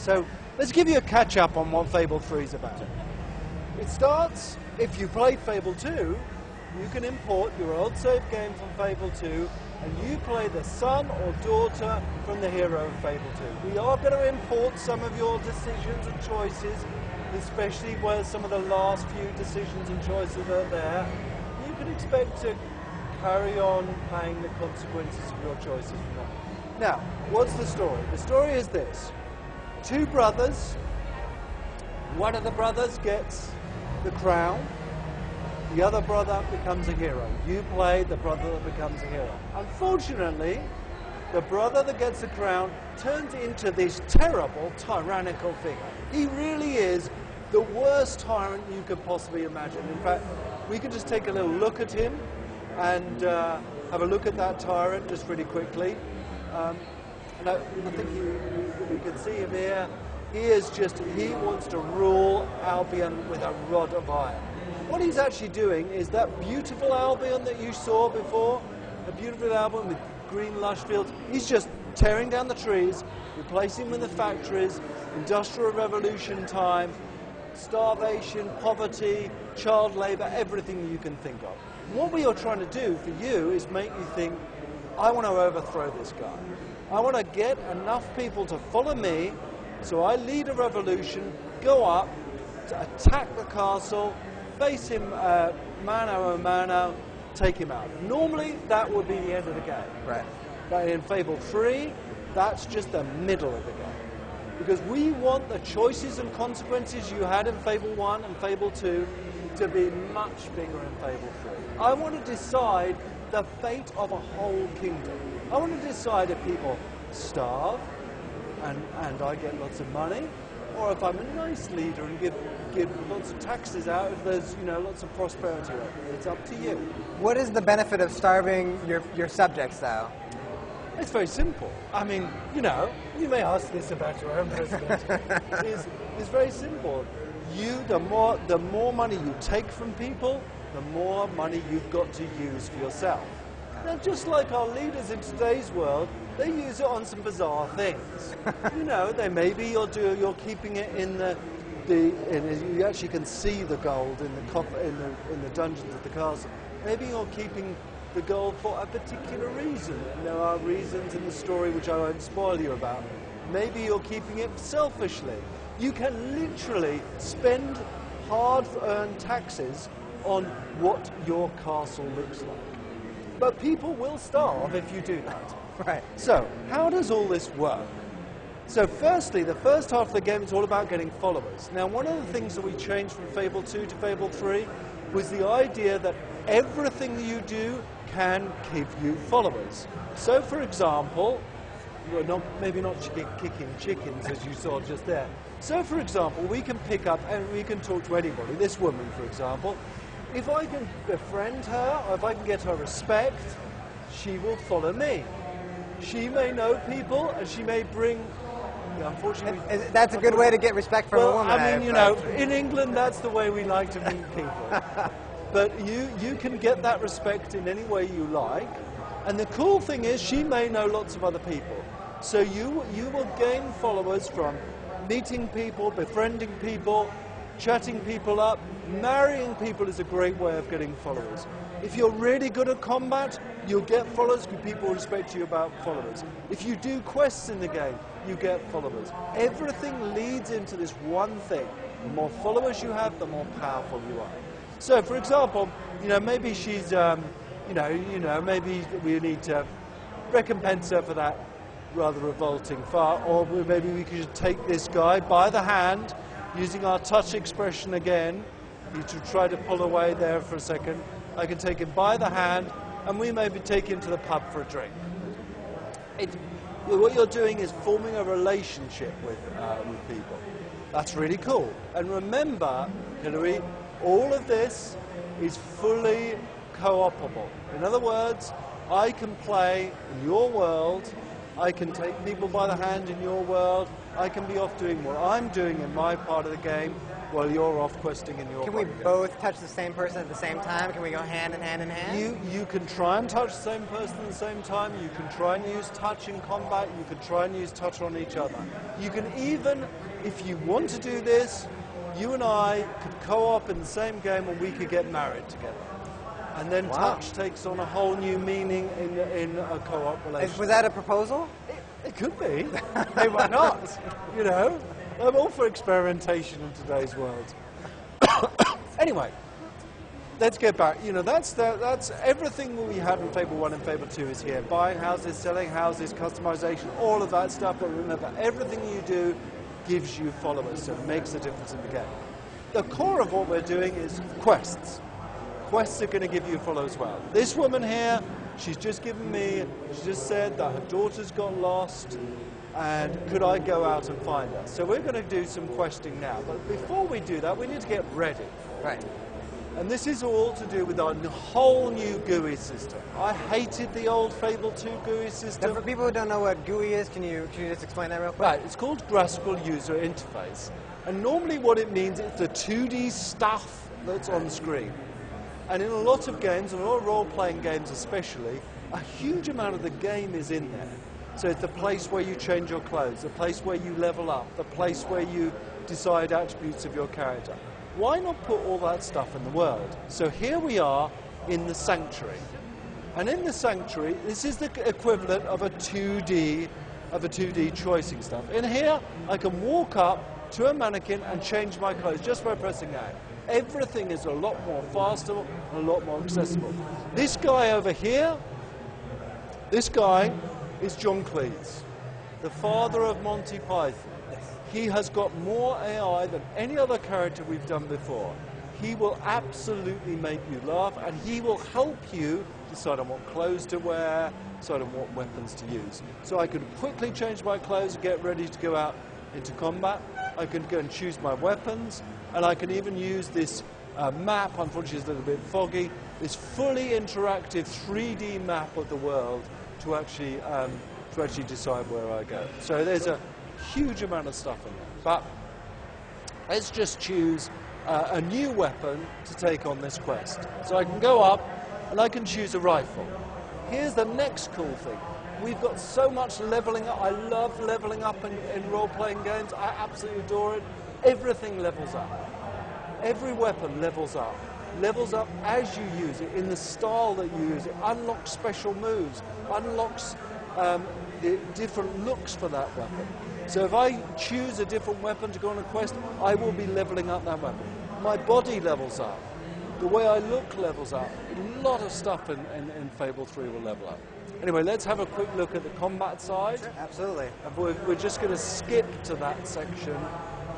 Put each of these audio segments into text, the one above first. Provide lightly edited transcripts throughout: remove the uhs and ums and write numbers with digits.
So let's give you a catch up on what Fable 3 is about. It starts, if you played Fable 2, you can import your old save game from Fable 2 and you play the son or daughter from the hero of Fable 2. We are going to import some of your decisions and choices, especially where some of the last few decisions and choices are there. You can expect to carry on paying the consequences of your choices from that. Now, what's the story? The story is this. Two brothers, one of the brothers gets the crown, the other brother becomes a hero. You play the brother that becomes a hero. Unfortunately, the brother that gets the crown turns into this terrible, tyrannical figure. He really is the worst tyrant you could possibly imagine. In fact, we could just take a little look at him and have a look at that tyrant just really quickly. And I think you can see him here. He wants to rule Albion with a rod of iron. What he's actually doing is that beautiful Albion that you saw before, a beautiful Albion with green lush fields, he's just tearing down the trees, replacing them with the factories, industrial revolution time, starvation, poverty, child labour, everything you can think of. And what we are trying to do for you is make you think, I want to overthrow this guy. I want to get enough people to follow me, so I lead a revolution, go up, to attack the castle, face him mano a mano, take him out. Normally, that would be the end of the game. Right. But in Fable 3, that's just the middle of the game. Because we want the choices and consequences you had in Fable 1 and Fable 2 to be much bigger in Fable 3. I want to decide the fate of a whole kingdom. I want to decide if people starve and I get lots of money, or if I'm a nice leader and give lots of taxes out, if there's lots of prosperity. It's up to you. What is the benefit of starving your subjects, though? It's very simple. I mean, you may ask this about your own president. It's very simple. The more money you take from people, the more money you've got to use for yourself. Now, just like our leaders in today's world, they use it on some bizarre things. Maybe you're keeping it in you actually can see the gold in the dungeons of the castle. Maybe you're keeping the gold for a particular reason. And there are reasons in the story which I won't spoil you about. Maybe you're keeping it selfishly. You can literally spend hard-earned taxes on what your castle looks like. But people will starve if you do that. Right. So, how does all this work? So firstly, the first half of the game is all about getting followers. Now, one of the things that we changed from Fable 2 to Fable 3 was the idea that everything you do can give you followers. So, for example, maybe not kicking chickens as you saw just there. So, for example, we can pick up and we can talk to anybody. This woman, for example, if I can befriend her or if I can get her respect, she will follow me. She may know people and she may bring. Unfortunately, that's a good way to get respect from a woman. I mean, in England, that's the way we like to meet people. But you can get that respect in any way you like. And the cool thing is, she may know lots of other people. So you will gain followers from meeting people, befriending people, chatting people up. Marrying people is a great way of getting followers. If you're really good at combat, you'll get followers because people respect you about followers. If you do quests in the game, you get followers. Everything leads into this one thing. The more followers you have, the more powerful you are. So, for example, maybe she's, maybe we need to recompense her for that rather revolting fart, or maybe we could take this guy by the hand, using our touch expression again. You should try to pull away there for a second. I can take him by the hand, and we maybe take him to the pub for a drink. What you're doing is forming a relationship with people. That's really cool. And remember, Hilary, all of this is fully co-opable. In other words, I can play in your world, I can take people by the hand in your world, I can be off doing what I'm doing in my part of the game while you're off questing in your Can part we of the game. both touch the same person at the same time? Can we go hand in hand in hand? You can try and touch the same person at the same time. You can try and use touch in combat. You can try and use touch on each other. You can even, if you want to do this, you and I could co-op in the same game and we could get married together. And then touch takes on a whole new meaning in a co-op relationship. Was that a proposal? It could be. Hey, why not? You know, I'm all for experimentation in today's world. Anyway, let's get back. You know, that's everything that we had in Fable 1 and Fable 2 is here. Buying houses, selling houses, customization, all of that stuff. But remember, everything you do gives you followers, so it makes a difference in the game. The core of what we're doing is quests. Quests are going to give you followers as well. This woman here, she just said that her daughter's got lost and could I go out and find her? So we're going to do some questing now. But before we do that, we need to get ready. Right. And this is all to do with our whole new GUI system. I hated the old Fable 2 GUI system. Now, for people who don't know what GUI is, can you just explain that real quick? Right, it's called Graphical User Interface. And normally what it means is the 2D stuff that's on the screen. And in a lot of games, and a lot of role-playing games especially, a huge amount of the game is in there. So it's the place where you change your clothes, the place where you level up, the place where you decide attributes of your character. Why not put all that stuff in the world? So here we are in the Sanctuary. And in the Sanctuary, this is the equivalent of a 2D choicing stuff. In here, I can walk up to a mannequin and change my clothes just by pressing A. Everything is a lot more faster and a lot more accessible. This guy over here, this guy is John Cleese, the father of Monty Python. He has got more AI than any other character we've done before. He will absolutely make you laugh, and he will help you decide on what clothes to wear, decide on what weapons to use. So I can quickly change my clothes and get ready to go out into combat. I can go and choose my weapons, and I can even use this map, unfortunately it's a little bit foggy, this fully interactive 3D map of the world to actually decide where I go. So there's a huge amount of stuff in there. But let's just choose a new weapon to take on this quest. So I can go up and I can choose a rifle. Here's the next cool thing. We've got so much leveling up. I love leveling up in role-playing games. I absolutely adore it. Everything levels up. Every weapon levels up. Levels up as you use it, in the style that you use it. Unlocks special moves. Unlocks the different looks for that weapon. So if I choose a different weapon to go on a quest, I will be leveling up that weapon. My body levels up. The way I look levels up. A lot of stuff in Fable 3 will level up. Anyway, let's have a quick look at the combat side. Sure, absolutely. We're just going to skip to that section,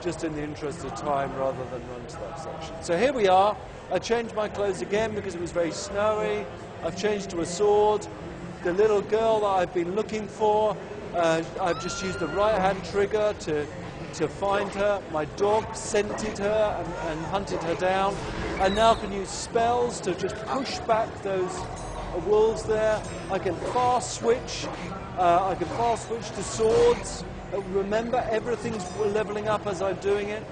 just in the interest of time, rather than run to that section. So here we are. I changed my clothes again because it was very snowy. I've changed to a sword. The little girl that I've been looking for, I've just used the right-hand trigger to find her. My dog scented her and hunted her down. I now can use spells to just push back those wolves there. I can fast switch. I can fast switch to swords. Remember, everything's leveling up as I'm doing it.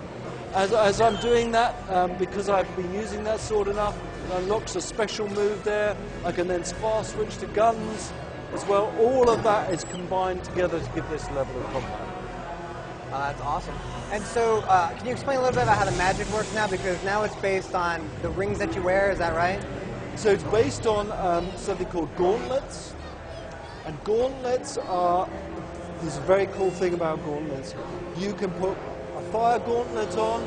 As I'm doing that, because I've been using that sword enough, it unlocks a special move there. I can then fast switch to guns as well. All of that is combined together to give this level of combat. That's awesome. And so, can you explain a little bit about how the magic works now? Because now it's based on the rings that you wear, is that right? So it's based on something called gauntlets. And gauntlets are, there's a very cool thing about gauntlets. You can put a fire gauntlet on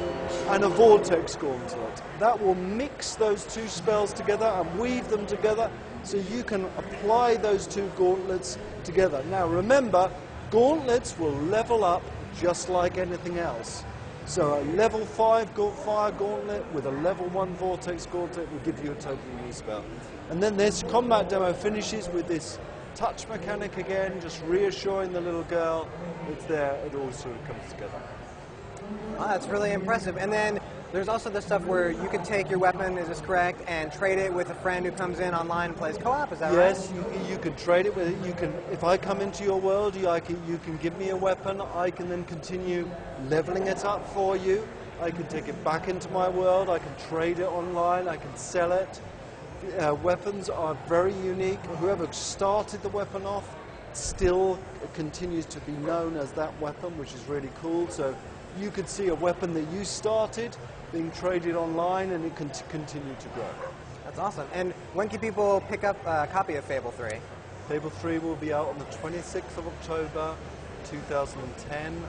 and a vortex gauntlet. That will mix those two spells together and weave them together so you can apply those two gauntlets together. Now remember, gauntlets will level up just like anything else. So a level 5 fire gauntlet with a level 1 vortex gauntlet will give you a totally new spell. And then this combat demo finishes with this touch mechanic again, just reassuring the little girl it's there, it all sort of comes together. Oh, that's really impressive. And then There's also the stuff where you can take your weapon, is this correct, and trade it with a friend who comes in online and plays co-op, is that right? Yes, you can trade it with it. You can, if I come into your world, you can give me a weapon. I can then continue leveling it up for you. I can take it back into my world. I can trade it online. I can sell it. Weapons are very unique. Whoever started the weapon off still continues to be known as that weapon, which is really cool. So you could see a weapon that you started being traded online, and it can continue to grow. That's awesome. And when can people pick up a copy of Fable 3? Fable 3 will be out on the 26th of October 2010.